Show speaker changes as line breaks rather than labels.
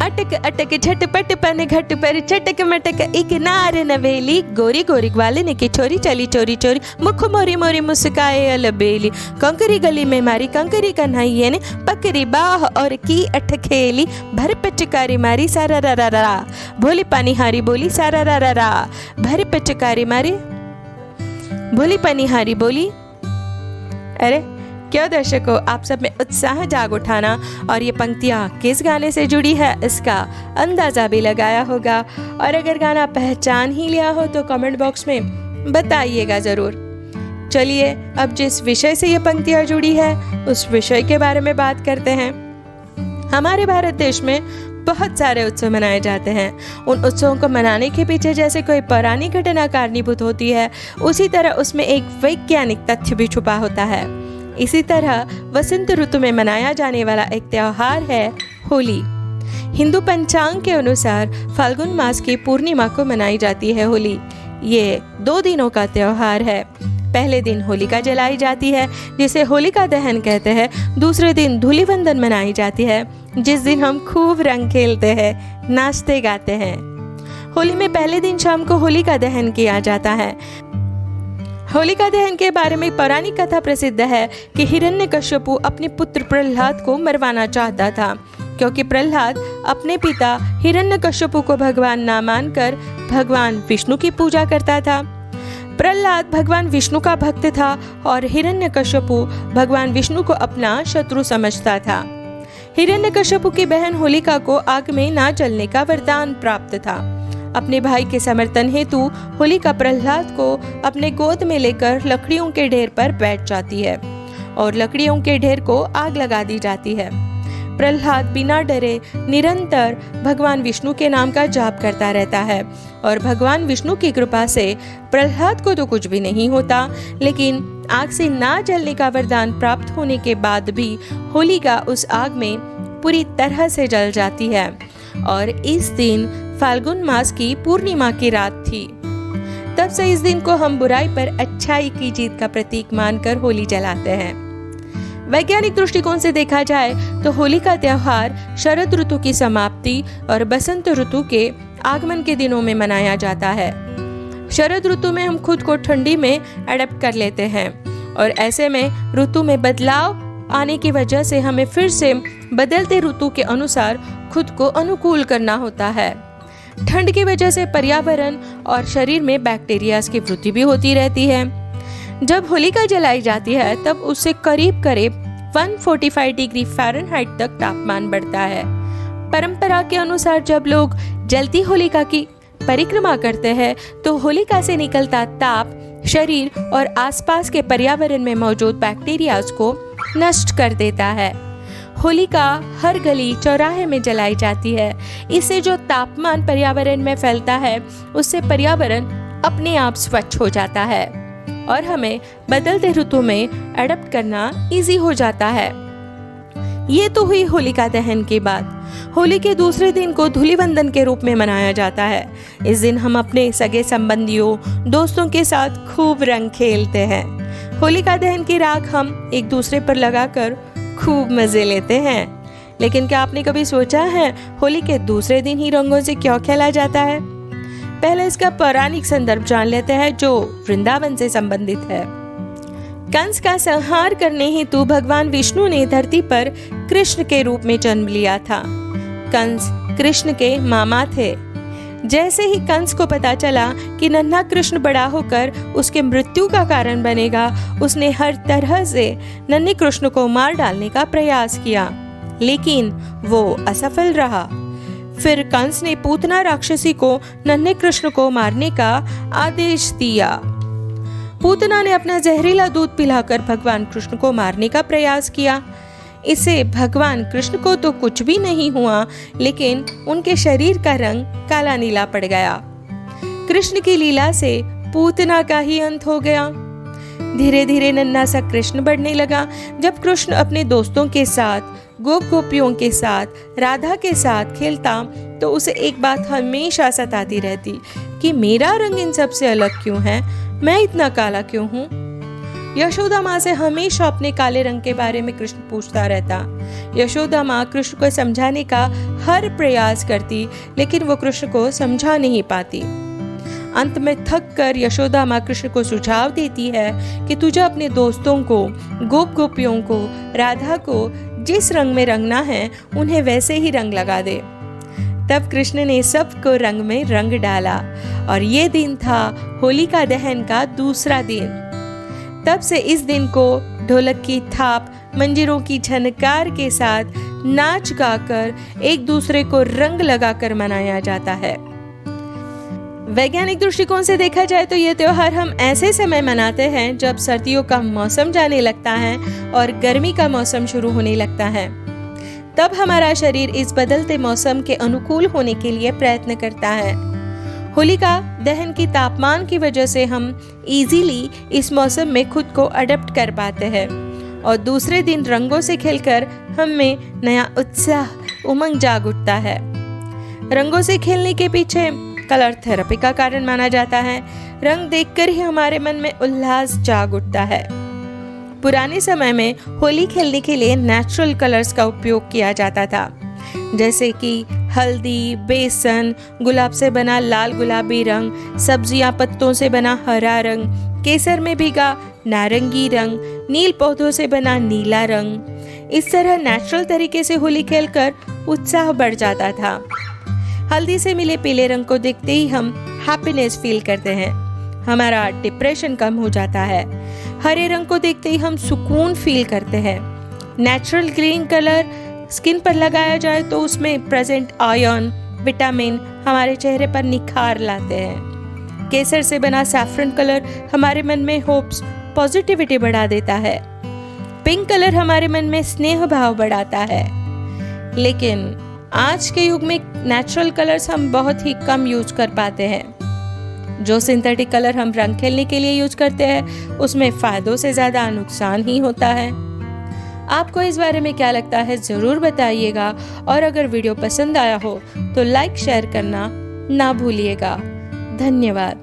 अटक अटक झटपट पन घट पर चटक मटक एक नार नवेली, गोरी गोरी ग्वालिन की छोरी चली चोरी चोरी, मुख मोरी मोरी मुस्काए अलबेली। कंकरी गली में मारी कंकरी कन्हैया ने, पकड़ी बाह और की अठ खेली, भर पिचकारी मारी सारा रा रा रा, भोली पानीहारी बोली सारा रा रा रा, भर पिचकारी मारी भोली पानीहारी बोली। अरे क्यों दर्शकों, आप सब में उत्साह जाग उठाना और ये पंक्तियाँ किस गाने से जुड़ी है इसका अंदाज़ा भी लगाया होगा। और अगर गाना पहचान ही लिया हो तो कमेंट बॉक्स में बताइएगा ज़रूर। चलिए अब जिस विषय से ये पंक्तियाँ जुड़ी है उस विषय के बारे में बात करते हैं। हमारे भारत देश में बहुत सारे उत्सव मनाए जाते हैं। उन उत्सवों को मनाने के पीछे जैसे कोई पौराणिक घटना कारणीभूत होती है, उसी तरह उसमें एक वैज्ञानिक तथ्य भी छुपा होता है। इसी तरह वसंत ऋतु में मनाया जाने वाला एक त्योहार है होली। हिंदू पंचांग के अनुसार फाल्गुन मास की पूर्णिमा को मनाई जाती है होली। ये 2 दिनों का त्योहार है। पहले दिन होलिका जलाई जाती है जिसे होलिका दहन कहते हैं। दूसरे दिन धूलिवंदन मनाई जाती है जिस दिन हम खूब रंग खेलते हैं, नाचते गाते हैं। होली में पहले दिन शाम को होलिका दहन किया जाता है। होलिका दहन के बारे में पौराणिक कथा प्रसिद्ध है कि हिरण्यकश्यपु अपने पुत्र प्रहलाद को मरवाना चाहता था, क्योंकि प्रहलाद अपने पिता हिरण्यकश्यपु को भगवान ना मानकर भगवान विष्णु की पूजा करता था। प्रहलाद भगवान विष्णु का भक्त था और हिरण्यकश्यपु भगवान विष्णु को अपना शत्रु समझता था। हिरण्यकश्यपु की बहन होलिका को आग में ना जलने का वरदान प्राप्त था। अपने भाई के समर्थन हेतु होलिका प्रहलाद को अपने गोद में लेकर लकड़ियों के ढेर पर बैठ जाती है और लकड़ियों के ढेर को आग लगा दी जाती है। प्रहलाद बिना डरे निरंतर भगवान विष्णु के नाम का जाप करता रहता है और भगवान विष्णु की कृपा से प्रहलाद को तो कुछ भी नहीं होता, लेकिन आग से ना जलने का वरदान प्राप्त होने के बाद भी होलिका उस आग में पूरी तरह से जल जाती है। और इस दिन फाल्गुन मास की पूर्णिमा की रात थी। तब से इस दिन को हम बुराई पर अच्छाई की जीत का प्रतीक मानकर होली जलाते हैं। वैज्ञानिक दृष्टिकोण से देखा जाए तो होली का त्योहार शरद ऋतु की समाप्ति और बसंत ऋतु के आगमन के दिनों में मनाया जाता है। शरद ऋतु में हम खुद को ठंडी में अडेप्ट कर लेते हैं और ऐसे में ऋतु में बदलाव आने की वजह से हमें फिर से बदलते ऋतु के अनुसार खुद को अनुकूल करना होता है। ठंड की वजह से पर्यावरण और शरीर में बैक्टीरिया की वृद्धि भी होती रहती है। जब होलिका जलाई जाती है तब उससे करीब करीब 145 डिग्री फ़ारेनहाइट तक तापमान बढ़ता है। परंपरा के अनुसार जब लोग जलती होलिका की परिक्रमा करते हैं तो होलिका से निकलता ताप शरीर और आसपास के पर्यावरण में मौजूद बैक्टीरिया को नष्ट कर देता है। होलिका हर गली चौराहे में जलाई जाती है। इससे जो तापमान पर्यावरण में फैलता है उससे पर्यावरण अपने आप स्वच्छ हो जाता है और हमें बदलते ऋतु में अडॉप्ट करना इजी हो जाता है। ये तो हुई होलिका दहन की बात। होली के दूसरे दिन को धूलिवंदन के रूप में मनाया जाता है। इस दिन हम अपने सगे संबंधियों दोस्तों के साथ खूब रंग खेलते हैं। होलिका दहन की राख हम एक दूसरे पर लगाकर खूब मजे लेते हैं। लेकिन क्या आपने कभी सोचा है होली के दूसरे दिन ही रंगों से क्यों खेला जाता है? पहले इसका पौराणिक संदर्भ जान लेते हैं जो वृंदावन से संबंधित है। कंस का संहार करने हेतु भगवान विष्णु ने धरती पर कृष्ण के रूप में जन्म लिया था। कंस कृष्ण के मामा थे। जैसे ही कंस को पता चला कि नन्हा कृष्ण बड़ा होकर उसके मृत्यु का कारण बनेगा, उसने हर तरह से नन्हे कृष्ण को मार डालने का प्रयास किया, लेकिन वो असफल रहा। फिर कंस ने पूतना राक्षसी को नन्हे कृष्ण को मारने का आदेश दिया। पूतना ने अपना जहरीला दूध पिलाकर भगवान कृष्ण को मारने का प्रयास किया। इससे भगवान कृष्ण को तो कुछ भी नहीं हुआ, लेकिन उनके शरीर का रंग काला नीला पड़ गया। कृष्ण की लीला से पूतना का ही अंत हो गया। धीरे धीरे नन्हा सा कृष्ण बढ़ने लगा। जब कृष्ण अपने दोस्तों के साथ, गोप गोपियों के साथ, राधा के साथ खेलता तो उसे एक बात हमेशा सताती रहती कि मेरा रंग इन सब से अलग क्यों है, मैं इतना काला क्यों हूँ। यशोदा माँ से हमेशा अपने काले रंग के बारे में कृष्ण पूछता रहता। यशोदा माँ कृष्ण को समझाने का हर प्रयास करती, लेकिन वो कृष्ण को समझा नहीं पाती। अंत में थक कर यशोदा माँ कृष्ण को सुझाव देती है कि तुझे अपने दोस्तों को, गोप गोपियों को, राधा को जिस रंग में रंगना है उन्हें वैसे ही रंग लगा दे। तब कृष्ण ने सबको रंग में रंग डाला और ये दिन था होलिका दहन का दूसरा दिन। तब से इस दिन को ढोलक की थाप, मंजीरों की झनकार के साथ नाच गाकर एक दूसरे को रंग लगाकर मनाया जाता है। वैज्ञानिक दृष्टिकोण से देखा जाए तो ये त्योहार हम ऐसे समय मनाते हैं जब सर्दियों का मौसम जाने लगता है और गर्मी का मौसम शुरू होने लगता है। तब हमारा शरीर इस बदलते मौसम के अनुकूल होने के लिए प्रयत्न करता है। होलिका दहन की तापमान की वजह से हम इजीली इस मौसम में खुद को अडेप्ट कर पाते हैं और दूसरे दिन रंगों से खेलकर हम में नया उत्साह, उमंग जाग उठता है। रंगों से खेलने के पीछे कलर थेरेपी का कारण माना जाता है। रंग देखकर ही हमारे मन में उल्लास जाग उठता है। पुराने समय में होली खेलने के लिए नेचुरल कलर्स का उपयोग किया जाता था, जैसे कि हल्दी, बेसन, गुलाब से बना लाल गुलाबी रंग, सब्जियां पत्तों से बना हरा रंग, केसर में भीगा नारंगी रंग, नील पौधों से बना नीला रंग। इस तरह नेचुरल तरीके से होली खेलकर उत्साह बढ़ जाता था। हल्दी से मिले पीले रंग को देखते ही हम हैप्पीनेस फील करते हैं, हमारा डिप्रेशन कम हो जाता है। हरे रंग को देखते ही हम सुकून फील करते हैं। नेचुरल ग्रीन कलर स्किन पर लगाया जाए तो उसमें प्रेजेंट आयरन, विटामिन हमारे चेहरे पर निखार लाते हैं। केसर से बना सैफरन कलर हमारे मन में होप्स, पॉजिटिविटी बढ़ा देता है। पिंक कलर हमारे मन में स्नेह भाव बढ़ाता है। लेकिन आज के युग में नेचुरल कलर्स हम बहुत ही कम यूज कर पाते हैं। जो सिंथेटिक कलर हम रंग खेलने के लिए यूज करते हैं उसमें फायदों से ज्यादा नुकसान ही होता है। आपको इस बारे में क्या लगता है जरूर बताइएगा और अगर वीडियो पसंद आया हो तो लाइक शेयर करना ना भूलिएगा। धन्यवाद।